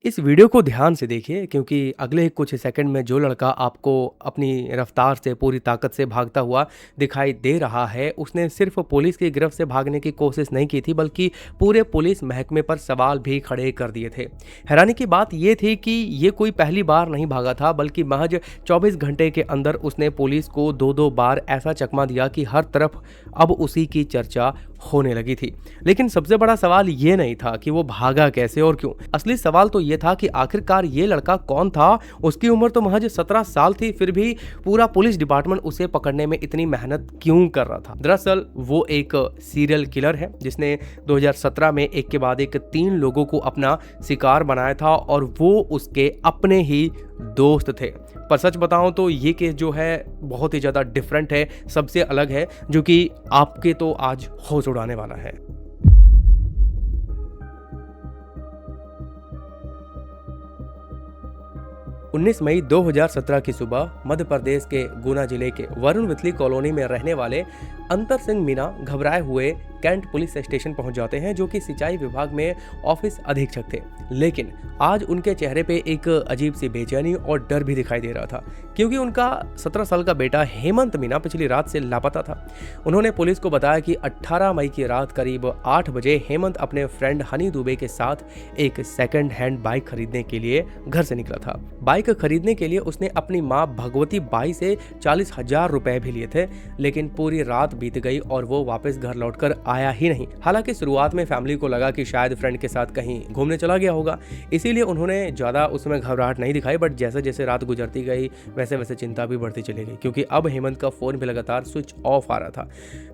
इस वीडियो को ध्यान से देखिए क्योंकि अगले कुछ सेकंड में जो लड़का आपको अपनी रफ्तार से पूरी ताकत से भागता हुआ दिखाई दे रहा है, उसने सिर्फ पुलिस की गिरफ्त से भागने की कोशिश नहीं की थी, बल्कि पूरे पुलिस महकमे पर सवाल भी खड़े कर दिए थे। हैरानी की बात यह थी कि ये कोई पहली बार नहीं भागा था, बल्कि महज 24 घंटे के अंदर उसने पुलिस को दो बार ऐसा चकमा दिया कि हर तरफ अब उसी की चर्चा होने लगी थी। लेकिन सबसे बड़ा सवाल ये नहीं था कि वो भागा कैसे और क्यों। असली सवाल तो ये था कि आखिरकार ये लड़का कौन था। उसकी उम्र तो महज 17 साल थी, फिर भी पूरा पुलिस डिपार्टमेंट उसे पकड़ने में इतनी मेहनत क्यों कर रहा था। दरअसल वो एक सीरियल किलर है जिसने 2017 में एक के बाद एक 3 लोगों को अपना शिकार बनाया था और वो उसके अपने ही दोस्त थे। पर सच बताऊं तो ये केस जो है बहुत ही ज़्यादा डिफरेंट है, सबसे अलग है, जो कि आपके तो आज होश उड़ाने वाला है। 19 मई 2017 की सुबह मध्य प्रदेश के गुना जिले के वरुण विथली कॉलोनी में रहने वाले अंतर सिंह मीना घबराए हुए कैंट पुलिस स्टेशन पहुंच जाते हैं, जो कि सिंचाई विभाग में ऑफिस अधीक्षक थे। लेकिन आज उनके चेहरे पे एक अजीब सी बेचैनी और डर भी दिखाई दे रहा था, क्योंकि उनका 17 साल का बेटा हेमंत मीना पिछली रात से लापता था। उन्होंने पुलिस को बताया कि 18 मई की रात करीब 8 बजे हेमंत अपने फ्रेंड हनी दुबे के साथ एक सेकंड हैंड बाइक खरीदने के लिए घर से निकला था। बाइक खरीदने के लिए उसने अपनी माँ भगवती बाई से 40,000 रुपए भी लिए थे, लेकिन पूरी रात बीत गई और वो वापस घर लौटकर आया ही नहीं। हालांकि शुरुआत में फैमिली को लगा कि शायद फ्रेंड के साथ कहीं घूमने चला गया होगा, इसीलिए उन्होंने ज्यादा उसमें घबराहट नहीं दिखाई। बट जैसे जैसे रात गुजरती गई वैसे वैसे चिंता भी बढ़ती चली गई, क्योंकि अब हेमंत का फोन भी लगातार स्विच ऑफ आ रहा था।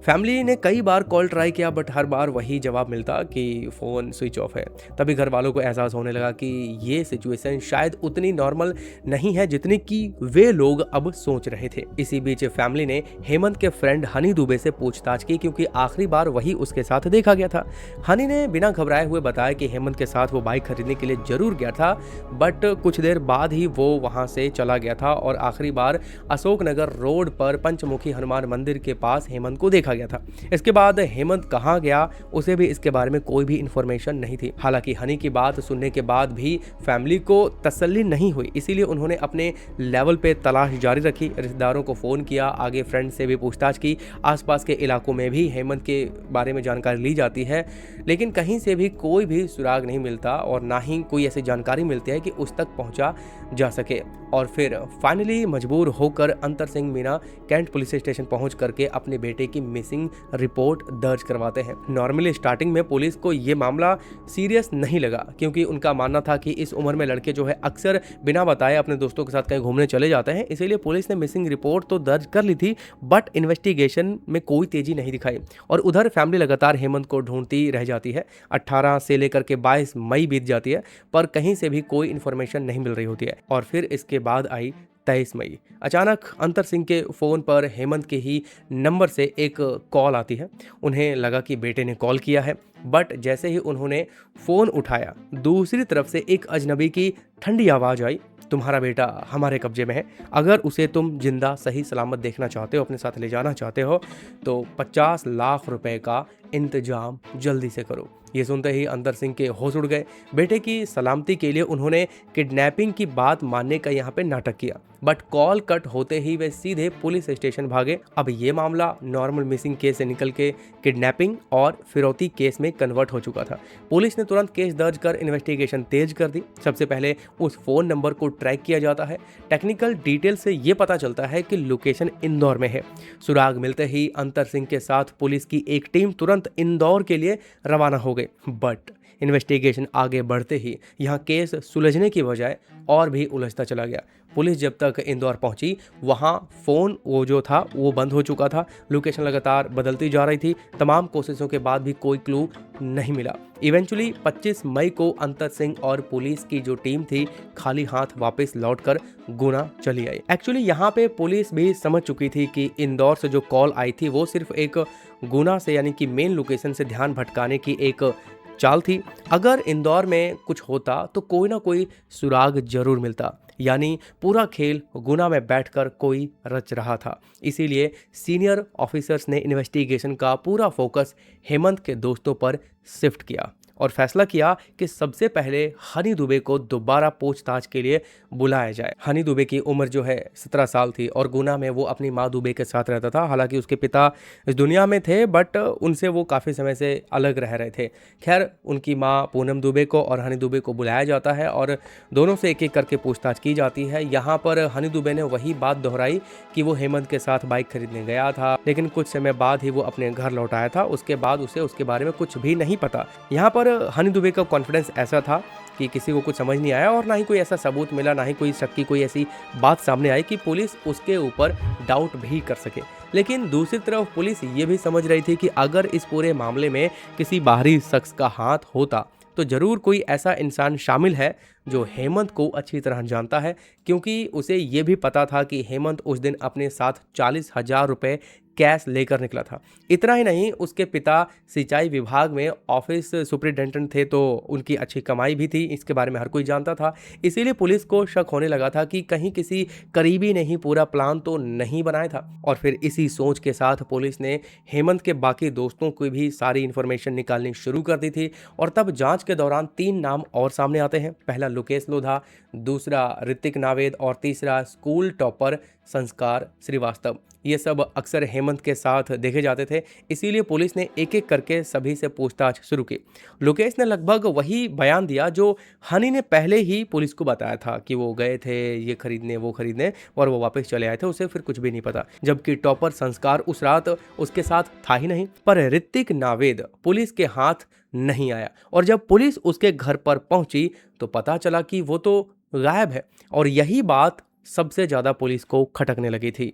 फैमिली ने कई बार कॉल ट्राई किया, बट हर बार वही जवाब मिलता कि फोन स्विच ऑफ है। तभी घर वालों को एहसास होने लगा कि ये सिचुएशन शायद उतनी नॉर्मल नहीं है जितनी कि वे लोग अब सोच रहे थे। इसी बीच फैमिली ने हेमंत के फ्रेंड हनी दुबे से पूछताछ की, क्योंकि आखिरी बार वही उसके साथ देखा गया था। हनी ने बिना घबराए हुए बताया कि हेमंत के साथ वो बाइक खरीदने के लिए जरूर गया था, बट कुछ देर बाद ही वो वहां से चला गया था और आखिरी बार अशोकनगर रोड पर पंचमुखी हनुमान मंदिर के पास हेमंत को देखा गया था। इसके बाद हेमंत कहाँ गया उसे भी इसके बारे में कोई भी इंफॉर्मेशन नहीं थी। हालांकि हनी की बात सुनने के बाद भी फैमिली को तसल्ली नहीं हुई, इसीलिए उन्होंने अपने लेवल पे तलाश जारी रखी। रिश्तेदारों को फोन किया, आगे फ्रेंड से भी पूछताछ की। आसपास के इलाकों में भी हेमंत के बारे में जानकारी ली जाती है, लेकिन कहीं से भी कोई भी सुराग नहीं मिलता और ना ही कोई ऐसी जानकारी मिलती है कि उस तक पहुंचा जा सके। और फिर फाइनली मजबूर होकर Antar Singh Meena cantt police station पहुंच करके अपने बेटे की मिसिंग रिपोर्ट दर्ज करवाते हैं। नॉर्मली स्टार्टिंग में पुलिस को ये मामला सीरियस नहीं लगा, क्योंकि उनका मानना था कि इस उम्र में लड़के जो है अक्सर बिना बताए अपने दोस्तों के साथ कहीं घूमने चले जाते हैं। इसीलिए पुलिस ने मिसिंग रिपोर्ट तो दर्ज कर ली थी, बट इन्वेस्टिगेशन में कोई तेजी नहीं दिखाई। और उधर फैमिली लगातार हेमंत को ढूंढती रह जाती है। 18 से लेकर के 22 मई बीत जाती है, पर कहीं से भी कोई इन्फॉर्मेशन नहीं मिल रही होती है। और फिर इसके बाद आई 23 मई। अचानक अंतर सिंह के फ़ोन पर हेमंत के ही नंबर से एक कॉल आती है। उन्हें लगा कि बेटे ने कॉल किया है, बट जैसे ही उन्होंने फ़ोन उठाया, दूसरी तरफ से एक अजनबी की ठंडी आवाज़ आई, तुम्हारा बेटा हमारे कब्जे में है। अगर उसे तुम जिंदा सही सलामत देखना चाहते हो, अपने साथ ले जाना चाहते हो, तो 50 लाख रुपए का इंतजाम जल्दी से करो। ये सुनते ही अंतर सिंह के होश उड़ गए। बेटे की सलामती के लिए उन्होंने किडनैपिंग की बात मानने का यहाँ पे नाटक किया, बट कॉल कट होते ही वे सीधे पुलिस स्टेशन भागे। अब ये मामला नॉर्मल मिसिंग केस से निकल के किडनैपिंग और फिरौती केस में कन्वर्ट हो चुका था। पुलिस ने तुरंत केस दर्ज कर इन्वेस्टिगेशन तेज कर दी। सबसे पहले उस फोन नंबर को ट्रैक किया जाता है। टेक्निकल डिटेल से ये पता चलता है कि लोकेशन इंदौर में है। सुराग मिलते ही अंतर सिंह के साथ पुलिस की एक टीम तुरंत इंदौर के लिए रवाना हो गई। बट इन्वेस्टिगेशन आगे बढ़ते ही यहाँ केस सुलझने की बजाय और भी उलझता चला गया। पुलिस जब तक इंदौर पहुंची, वहां फोन वो जो था वो बंद हो चुका था। लोकेशन लगातार बदलती जा रही थी। तमाम कोशिशों के बाद भी कोई क्लू नहीं मिला। इवेंचुअली 25 मई को अंतर सिंह और पुलिस की जो टीम थी खाली हाथ वापस लौटकर गुना चली आई। एक्चुअली यहाँ पे पुलिस भी समझ चुकी थी कि इंदौर से जो कॉल आई थी वो सिर्फ एक गुना से यानी कि मेन लोकेशन से ध्यान भटकाने की एक चाल थी। अगर इंदौर में कुछ होता तो कोई ना कोई सुराग जरूर मिलता, यानी पूरा खेल गुना में बैठकर कोई रच रहा था। इसीलिए सीनियर ऑफिसर्स ने इन्वेस्टिगेशन का पूरा फोकस हेमंत के दोस्तों पर शिफ्ट किया। और फैसला किया कि सबसे पहले हनी दुबे को दोबारा पूछताछ के लिए बुलाया जाए। हनी दुबे की उम्र जो है 17 साल थी और गुना में वो अपनी माँ दुबे के साथ रहता था। हालांकि उसके पिता इस दुनिया में थे बट उनसे वो काफ़ी समय से अलग रह रहे थे। खैर, उनकी माँ पूनम दुबे को और हनी दुबे को बुलाया जाता है और दोनों से एक एक करके पूछताछ की जाती है। यहाँ पर हनी दुबे ने वही बात दोहराई कि वो हेमंत के साथ बाइक खरीदने गया था, लेकिन कुछ समय बाद ही वो अपने घर लौट आया था। उसके बाद उसे उसके बारे में कुछ भी नहीं पता। यहाँ पर हनी दुबे का कॉन्फिडेंस ऐसा था कि किसी को कुछ समझ नहीं आया और ना ही कोई ऐसा सबूत मिला, ना ही कोई शक की कोई ऐसी बात सामने आई कि पुलिस उसके ऊपर डाउट भी कर सके। लेकिन दूसरी तरफ पुलिस ये भी समझ रही थी कि अगर इस पूरे मामले में किसी बाहरी शख्स का हाथ होता तो जरूर कोई ऐसा इंसान शामिल है जो हेमंत को अच्छी तरह जानता है, क्योंकि उसे ये भी पता था कि हेमंत उस दिन अपने साथ 40,000 रुपये कैश लेकर निकला था। इतना ही नहीं, उसके पिता सिंचाई विभाग में ऑफिस सुपरिटेंडेंट थे, तो उनकी अच्छी कमाई भी थी। इसके बारे में हर कोई जानता था। इसीलिए पुलिस को शक होने लगा था कि कहीं किसी करीबी ने ही पूरा प्लान तो नहीं बनाया था। और फिर इसी सोच के साथ पुलिस ने हेमंत के बाकी दोस्तों को भी सारी इन्फॉर्मेशन निकालनी शुरू कर दी थी। और तब जांच के दौरान 3 नाम और सामने आते हैं। पहला लोकेश लोधा, दूसरा ऋतिक नावेद और तीसरा स्कूल टॉपर संस्कार श्रीवास्तव। ये सब अक्सर हेमंत के साथ देखे जाते थे, इसीलिए पुलिस ने एक एक करके सभी से पूछताछ शुरू की। लोकेश ने लगभग वही बयान दिया जो हनी ने पहले ही पुलिस को बताया था कि वो गए थे ये खरीदने वो खरीदने और वो वापस चले आए थे, उसे फिर कुछ भी नहीं पता। जबकि टॉपर संस्कार उस रात उसके साथ था ही नहीं। पर ऋतिक नावेद पुलिस के हाथ नहीं आया और जब पुलिस उसके घर पर पहुंची तो पता चला कि वो तो गायब है। और यही बात सबसे ज्यादा पुलिस को खटकने लगी थी।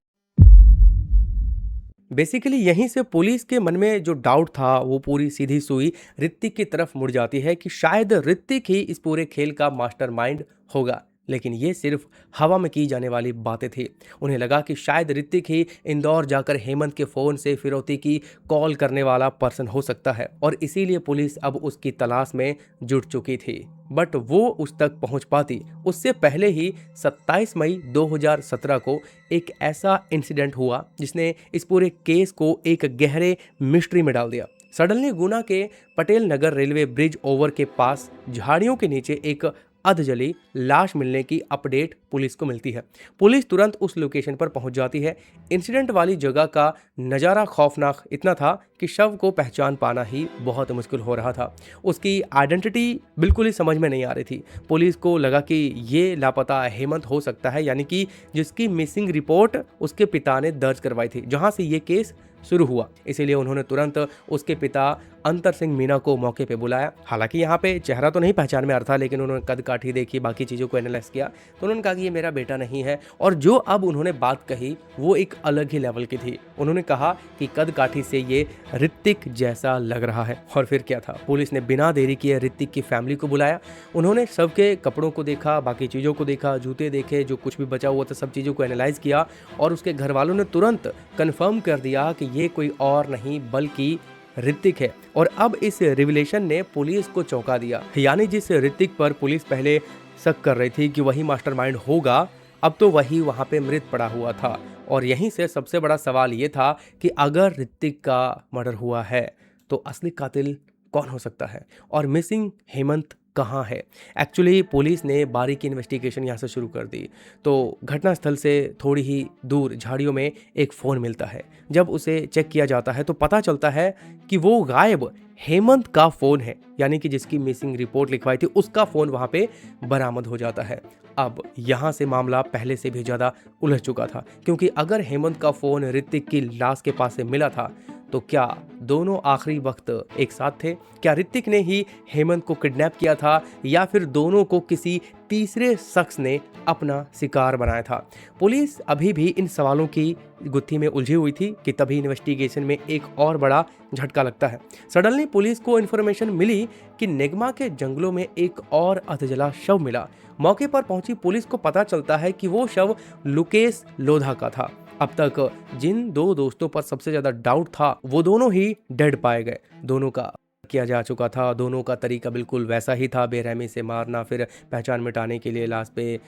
बेसिकली यहीं से पुलिस के मन में जो डाउट था वो पूरी सीधी सुई ऋतिक की तरफ मुड़ जाती है कि शायद ऋतिक ही इस पूरे खेल का मास्टरमाइंड होगा। लेकिन ये सिर्फ हवा में की जाने वाली बातें थी। उन्हें लगा कि शायद ऋतिक ही इंदौर जाकर हेमंत के फ़ोन से फिरौती की कॉल करने वाला पर्सन हो सकता है और इसीलिए पुलिस अब उसकी तलाश में जुट चुकी थी। बट वो उस तक पहुंच पाती उससे पहले ही 27 मई 2017 को एक ऐसा इंसिडेंट हुआ जिसने इस पूरे केस को एक गहरे मिस्ट्री में डाल दिया। सडनली गुना के Patel Nagar railway bridge over के पास झाड़ियों के नीचे एक अधजली लाश मिलने की अपडेट पुलिस को मिलती है। पुलिस तुरंत उस लोकेशन पर पहुंच जाती है। इंसिडेंट वाली जगह का नज़ारा खौफनाक इतना था कि शव को पहचान पाना ही बहुत मुश्किल हो रहा था। उसकी आइडेंटिटी बिल्कुल ही समझ में नहीं आ रही थी। पुलिस को लगा कि ये लापता हेमंत हो सकता है, यानी कि जिसकी मिसिंग रिपोर्ट उसके पिता ने दर्ज करवाई थी, जहां से ये केस शुरू हुआ। इसीलिए उन्होंने तुरंत उसके पिता अंतर सिंह मीना को मौके पे बुलाया। हालांकि यहाँ पे चेहरा तो नहीं पहचान में आ रहा था, लेकिन उन्होंने कद काठी देखी, बाकी चीज़ों को एनालाइज किया तो उन्होंने कहा कि ये मेरा बेटा नहीं है। और जो अब उन्होंने बात कही वो एक अलग ही लेवल की थी। उन्होंने कहा कि कद काठी से ये ऋतिक जैसा लग रहा है। और फिर क्या था, पुलिस ने बिना देरी किए ऋतिक की फैमिली को बुलाया। उन्होंने सबके कपड़ों को देखा, बाकी चीज़ों को देखा, जूते देखे, जो कुछ भी बचा हुआ था सब चीज़ों को एनालाइज किया और उसके घर वालों ने तुरंत कन्फर्म कर दिया कि ये कोई और नहीं बल्कि ऋतिक है। और अब इस रिविलेशन ने पुलिस को चौंका दिया। यानी जिस ऋतिक पर पुलिस पहले शक कर रही थी कि वही मास्टरमाइंड होगा, अब तो वही वहां पे मृत पड़ा हुआ था। और यहीं से सबसे बड़ा सवाल ये था कि अगर ऋतिक का मर्डर हुआ है तो असली कातिल कौन हो सकता है और मिसिंग हेमंत कहाँ है। एक्चुअली पुलिस ने बारीकी इन्वेस्टिगेशन यहाँ से शुरू कर दी तो घटनास्थल से थोड़ी ही दूर झाड़ियों में एक फ़ोन मिलता है। जब उसे चेक किया जाता है तो पता चलता है कि वो गायब हेमंत का फ़ोन है, यानी कि जिसकी मिसिंग रिपोर्ट लिखवाई थी उसका फ़ोन वहाँ पे बरामद हो जाता है। अब यहाँ से मामला पहले से भी ज़्यादा उलझ चुका था, क्योंकि अगर हेमंत का फ़ोन ऋतिक की लाश के पास से मिला था तो क्या दोनों आखिरी वक्त एक साथ थे? क्या ऋतिक ने ही हेमंत को किडनैप किया था या फिर दोनों को किसी तीसरे शख्स ने अपना शिकार बनाया था? पुलिस अभी भी इन सवालों की गुत्थी में उलझी हुई थी कि तभी इन्वेस्टिगेशन में एक और बड़ा झटका लगता है। सडनली पुलिस को इन्फॉर्मेशन मिली कि निगमा के जंगलों में एक और अधजला शव मिला। मौके पर पहुंची पुलिस को पता चलता है कि वो शव लोकेश लोधा का था। अब तक जिन दो दोस्तों पर सबसे ज्यादा डाउट था वो दोनों ही डेड पाए गए। दोनों का किया जा चुका था, दोनों का तरीका बिल्कुल वैसा ही था, बेरहमी से मारना, फिर पहचान मिटाने के लिए लाश पे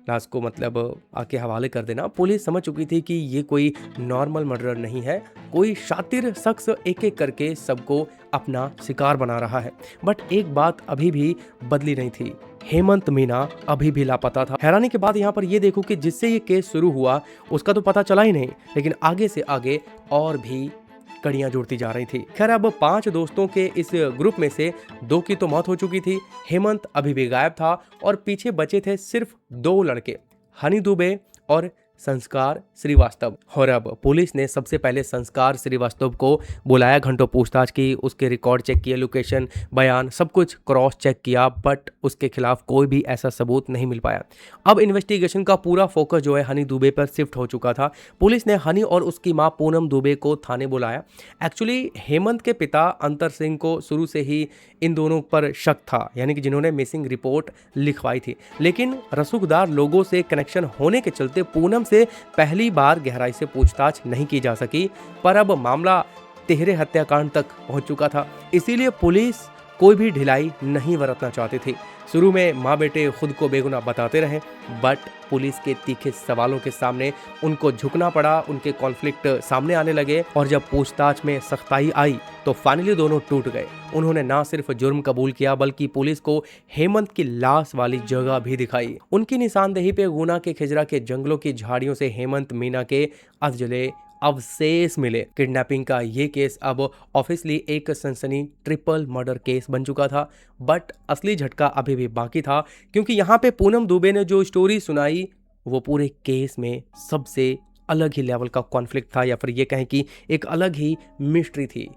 लाश को मतलब आके हवाले कर देना। पुलिस समझ चुकी थी कि ये कोई नॉर्मल मर्डर नहीं है, कोई शातिर शख्स एक एक करके सबको अपना शिकार बना रहा है। बट एक बात अभी भी बदली नहीं थी, हेमंत मीना अभी भी लापता था। हैरानी की बात यहाँ पर ये देखो कि जिससे ये केस शुरू हुआ उसका तो पता चला ही नहीं, लेकिन आगे से आगे और भी कड़ियां जुड़ती जा रही थी। खैर अब 5 दोस्तों के इस ग्रुप में से 2 की तो मौत हो चुकी थी, हेमंत अभी भी गायब था और पीछे बचे थे सिर्फ 2 लड़के, हनी दुबे और संस्कार श्रीवास्तव। और अब पुलिस ने सबसे पहले संस्कार श्रीवास्तव को बुलाया, घंटों पूछताछ की, उसके रिकॉर्ड चेक किए, लोकेशन, बयान, सब कुछ क्रॉस चेक किया, बट उसके खिलाफ कोई भी ऐसा सबूत नहीं मिल पाया। अब इन्वेस्टिगेशन का पूरा फोकस जो है हनी दुबे पर शिफ्ट हो चुका था। पुलिस ने हनी और उसकी मां पूनम दुबे को थाने बुलाया। एक्चुअली हेमंत के पिता अंतर सिंह को शुरू से ही इन दोनों पर शक था, यानी कि जिन्होंने मिसिंग रिपोर्ट लिखवाई थी, लेकिन रसूखदार लोगों से कनेक्शन होने के चलते पूनम से पहली बार गहराई से पूछताछ नहीं की जा सकी। पर अब मामला तिहरे हत्याकांड तक पहुंच चुका था, इसीलिए पुलिस कोई भी ढिलाई नहीं बरतना चाहती थी। शुरू में माँ बेटे खुद को बेगुनाह बताते रहे, बट पुलिस के तीखे सवालों के सामने उनको झुकना पड़ा, उनके कॉन्फ्लिक्ट सामने आने लगे और जब पूछताछ में सख्ताई आई तो फाइनली दोनों टूट गए। उन्होंने ना सिर्फ जुर्म कबूल किया बल्कि पुलिस को हेमंत की लाश वाली जगह भी दिखाई। उनकी निशानदेही पे गुना के खिजरा के जंगलों की झाड़ियों से हेमंत मीना के अधजले अवशेष मिले। किडनैपिंग का ये केस अब ऑफिशियली एक सनसनी ट्रिपल मर्डर केस बन चुका था, बट असली झटका अभी भी बाकी था, क्योंकि यहाँ पे पूनम दुबे ने जो स्टोरी सुनाई वो पूरे केस में सबसे अलग ही लेवल का कॉन्फ्लिक्ट था, या फिर ये कहें कि एक अलग ही मिस्ट्री थी।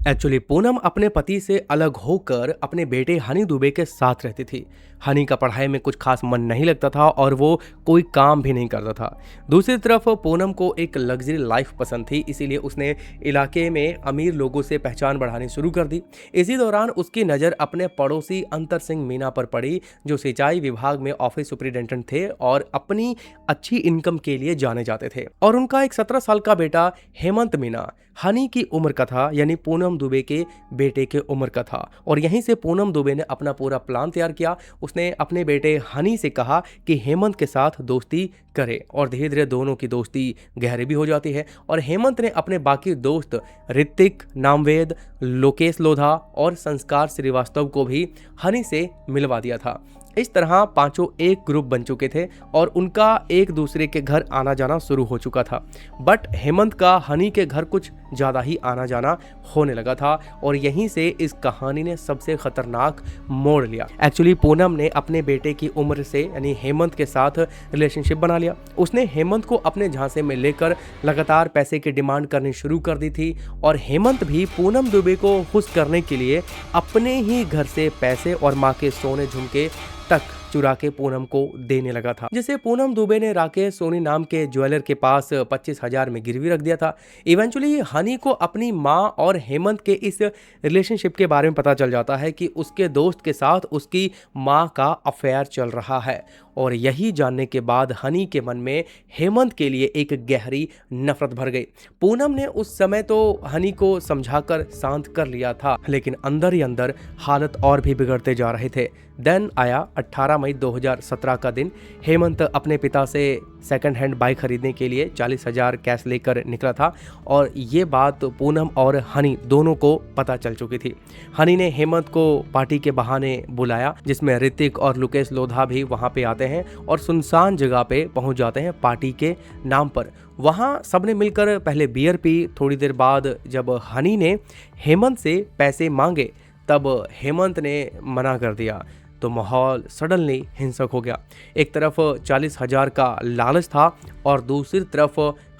एक्चुअली पूनम अपने पति से अलग होकर अपने बेटे हनी दुबे के साथ रहती थी। हनी का पढ़ाई में कुछ खास मन नहीं लगता था और वो कोई काम भी नहीं करता था। दूसरी तरफ पूनम को एक लग्जरी लाइफ पसंद थी, इसीलिए उसने इलाके में अमीर लोगों से पहचान बढ़ानी शुरू कर दी। इसी दौरान उसकी नज़र अपने पड़ोसी अंतर सिंह मीना पर पड़ी, जो सिंचाई विभाग में ऑफिस सुपरिटेंडेंट थे और अपनी अच्छी इनकम के लिए जाने जाते थे। और उनका एक 17 साल का बेटा हेमंत मीना हनी की उम्र का था, यानी पूनम दुबे के बेटे के उम्र का था। और यहीं से पूनम दुबे ने अपना पूरा प्लान तैयार किया। उसने अपने बेटे हनी से कहा कि हेमंत के साथ दोस्ती करे और धीरे धीरे दोनों की दोस्ती गहरी भी हो जाती है। और हेमंत ने अपने बाकी दोस्त ऋतिक, नामवेद, लोकेश लोधा और संस्कार श्रीवास्तव को भी हनी से मिलवा दिया था। इस तरह पांचों एक ग्रुप बन चुके थे और उनका एक दूसरे के घर आना जाना शुरू हो चुका था। बट हेमंत का हनी के घर कुछ ज़्यादा ही आना जाना होने लगा था और यहीं से इस कहानी ने सबसे खतरनाक मोड़ लिया। एक्चुअली पूनम ने अपने बेटे की उम्र से यानी हेमंत के साथ रिलेशनशिप बना लिया। उसने हेमंत को अपने झांसे में लेकर लगातार पैसे की डिमांड करनी शुरू कर दी थी और हेमंत भी पूनम दुबे को खुश करने के लिए अपने ही घर से पैसे और माँ के सोने झुमके तक चुरा के पूनम को देने लगा था, जिसे पूनम दुबे ने राकेश सोनी नाम के ज्वेलर के पास 25,000 में गिरवी रख दिया था। इवेंचुअली हनी को अपनी माँ और हेमंत के इस रिलेशनशिप के बारे में पता चल जाता है कि उसके दोस्त के साथ उसकी माँ का अफेयर चल रहा है और यही जानने के बाद हनी के मन में हेमंत के लिए एक गहरी नफरत भर गई। पूनम ने उस समय तो हनी को समझाकर शांत कर लिया था, लेकिन अंदर ही अंदर हालत और भी बिगड़ते जा रहे थे। देन आया 18 मई 2017 का दिन। हेमंत अपने पिता से सेकंड हैंड बाइक खरीदने के लिए 40,000 कैश लेकर निकला था और ये बात पूनम और हनी दोनों को पता चल चुकी थी। हनी ने हेमंत को पार्टी के बहाने बुलाया, जिसमें ऋतिक और लोकेश लोधा भी वहां पे आते हैं और सुनसान जगह पे पहुंच जाते हैं पार्टी के नाम पर। वहां सबने मिलकर पहले बियर पी। थोड़ी देर बाद जब हनी ने हेमंत से पैसे मांगे तब हेमंत ने मना कर दिया, तो माहौल सडनली हिंसक हो गया। एक तरफ 40,000 का लालच था और दूसरी तरफ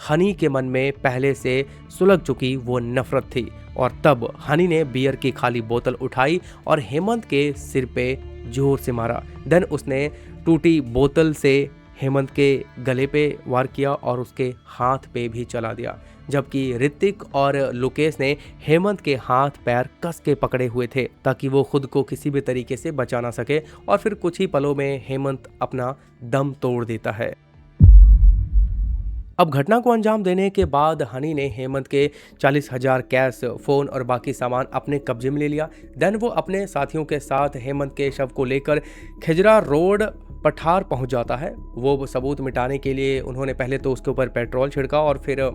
हनी के मन में पहले से सुलग चुकी वो नफरत थी। और तब हनी ने बियर की खाली बोतल उठाई और हेमंत के सिर पे जोर से मारा। देन उसने टूटी बोतल से हेमंत के गले पे वार किया और उसके हाथ पे भी चला दिया, जबकि ऋतिक और लोकेश ने हेमंत के हाथ पैर कस के पकड़े हुए थे ताकि वो खुद को किसी भी तरीके से बचा ना सके। और फिर कुछ ही पलों में हेमंत अपना दम तोड़ देता है। अब घटना को अंजाम देने के बाद हनी ने हेमंत के 40,000 कैश, फोन और बाकी सामान अपने कब्जे में ले लिया। देन वो अपने साथियों के साथ हेमंत के शव को लेकर खिजरा रोड पठार पहुंच जाता है। वो सबूत मिटाने के लिए उन्होंने पहले तो उसके ऊपर पेट्रोल छिड़का और फिर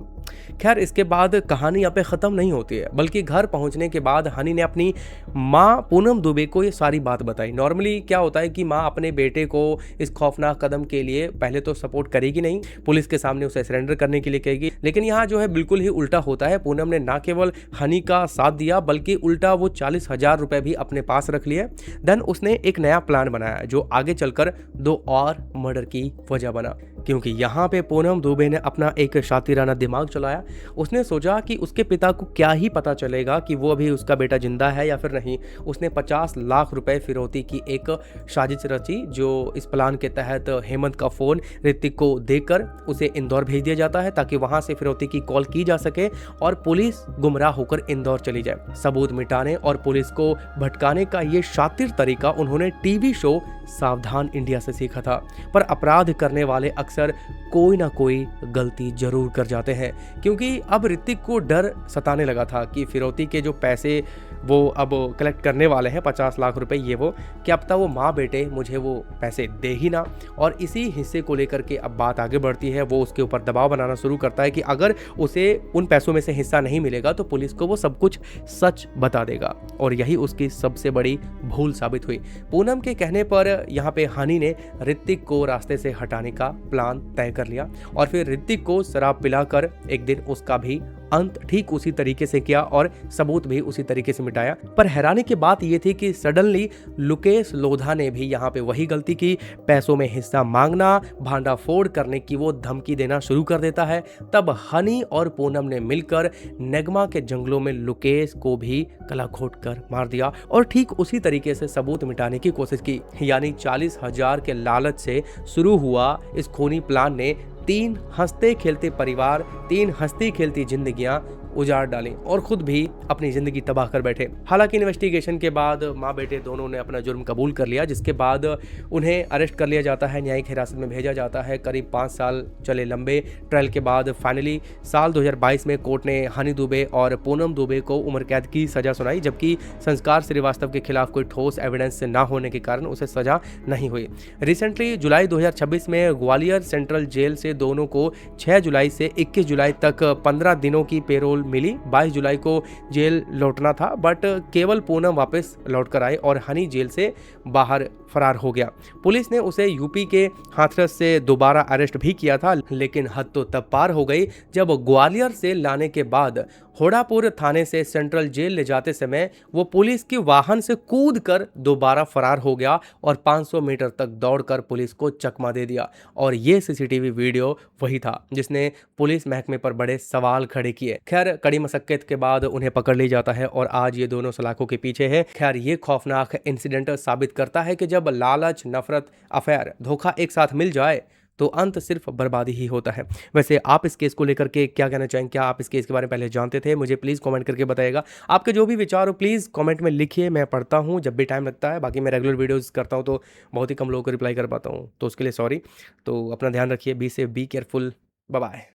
खैर इसके बाद कहानी यहाँ पे ख़त्म नहीं होती है, बल्कि घर पहुंचने के बाद हनी ने अपनी माँ पूनम दुबे को ये सारी बात बताई। नॉर्मली क्या होता है कि माँ अपने बेटे को इस खौफनाक कदम के लिए पहले तो सपोर्ट करेगी नहीं, पुलिस के सामने उसे सरेंडर करने के लिए कहेगी, लेकिन यहाँ जो है बिल्कुल ही उल्टा होता है। पूनम ने ना केवल हनी का साथ दिया बल्कि उल्टा वो 40,000 रुपए भी अपने पास रख लिए। देन उसने एक नया प्लान बनाया जो आगे चलकर 2 और मर्डर की वजह बना, क्योंकि यहाँ पे पूनम दुबे ने अपना एक शातिराना दिमाग चलाया। उसने सोचा कि उसके पिता को क्या ही पता चलेगा कि वो अभी उसका बेटा जिंदा है या फिर नहीं। उसने 50 लाख रुपए फिरौती की एक साजिश रची, जो इस प्लान के तहत हेमंत का फोन ऋतिक को देकर उसे इंदौर भेज दिया जाता है ताकि वहां से फिरौती की कॉल की जा सके और पुलिस गुमराह होकर इंदौर चली जाए। सबूत मिटाने और पुलिस को भटकाने का ये शातिर तरीका उन्होंने टीवी शो सावधान इंडिया से सीखा था। पर अपराध करने वाले अक्सर कोई ना कोई गलती जरूर कर जाते हैं, क्योंकि अब ऋतिक को डर सताने लगा था कि फिरौती के जो पैसे वो अब कलेक्ट करने वाले हैं 50 लाख रुपए, ये वो क्या पता वो माँ बेटे मुझे वो पैसे दे ही ना। और इसी हिस्से को लेकर के अब बात आगे बढ़ती है। वो उसके ऊपर दबाव बनाना शुरू करता है कि अगर उसे उन पैसों में से हिस्सा नहीं मिलेगा तो पुलिस को वो सब कुछ सच बता देगा, और यही उसकी सबसे बड़ी भूल साबित हुई। पूनम के कहने पर यहाँ पे हनी ने ऋतिक को रास्ते से हटाने का प्लान तय कर लिया और फिर ऋतिक को शराब पिलाकर एक दिन उसका भी अंत ठीक उसी तरीके से किया और सबूत भी उसी तरीके से मिटाया। पर हैरानी की बात यह थी कि सडनली लुकेश लोधा ने भी यहाँ पे वही गलती की। पैसों में हिस्सा मांगना, भांडाफोड़ करने की वो धमकी देना शुरू कर देता है। तब हनी और पूनम ने मिलकर नेगमा के जंगलों में लुकेश को भी गला घोट कर मार दिया और ठीक उसी तरीके से सबूत मिटाने की कोशिश की। यानी 40,000 के लालच से शुरू हुआ इस खूनी प्लान ने 3 हंसते खेलते परिवार, 3 हंसती खेलती जिंदगियां उजाड़ डाली और खुद भी अपनी जिंदगी तबाह कर बैठे। हालांकि इन्वेस्टिगेशन के बाद माँ बेटे दोनों ने अपना जुर्म कबूल कर लिया, जिसके बाद उन्हें अरेस्ट कर लिया जाता है, न्यायिक हिरासत में भेजा जाता है। करीब 5 साल चले लंबे ट्रायल के बाद फाइनली साल 2022 में कोर्ट ने हनी दुबे और पूनम दुबे को उम्र कैद की सजा सुनाई, जबकि संस्कार श्रीवास्तव के खिलाफ कोई ठोस एविडेंस न होने के कारण उसे सजा नहीं हुई। रिसेंटली जुलाई 2026 में ग्वालियर सेंट्रल जेल से दोनों को 6 जुलाई से 21 जुलाई तक 15 दिनों की पेरोल मिली। 22 जुलाई को जेल लौटना था, बट केवल पूनम वापस लौट कर आए और हनी जेल से बाहर फरार हो गया। पुलिस ने उसे यूपी के हाथरस से दोबारा अरेस्ट भी किया था, लेकिन हद तो तब पार हो गई जब ग्वालियर से लाने के बाद होड़ापुर थाने से सेंट्रल जेल ले जाते समय वो पुलिस के वाहन से कूद कर दोबारा फरार हो गया और 500 मीटर तक दौड़कर पुलिस को चकमा दे दिया। और ये सीसीटीवी वीडियो वही था जिसने पुलिस महकमे पर बड़े सवाल खड़े किए। खैर कड़ी मशक्कत के बाद उन्हें पकड़ लिया जाता है और आज ये दोनों सलाखों के पीछे है। खैर ये खौफनाक इंसिडेंट साबित करता है कि जब लालच, नफरत, अफेयर, धोखा एक साथ मिल जाए तो अंत सिर्फ बर्बादी ही होता है। वैसे आप इस केस को लेकर के क्या कहना चाहेंगे? क्या आप इस केस के बारे में पहले जानते थे? मुझे प्लीज़ कमेंट करके बताइएगा। आपके जो भी विचार हो प्लीज़ कमेंट में लिखिए, मैं पढ़ता हूँ जब भी टाइम लगता है। बाकी मैं रेगुलर वीडियोज़ करता हूँ तो बहुत ही कम लोगों को रिप्लाई कर पाता हूँ, तो उसके लिए सॉरी। तो अपना ध्यान रखिए, be safe, be careful, bye bye.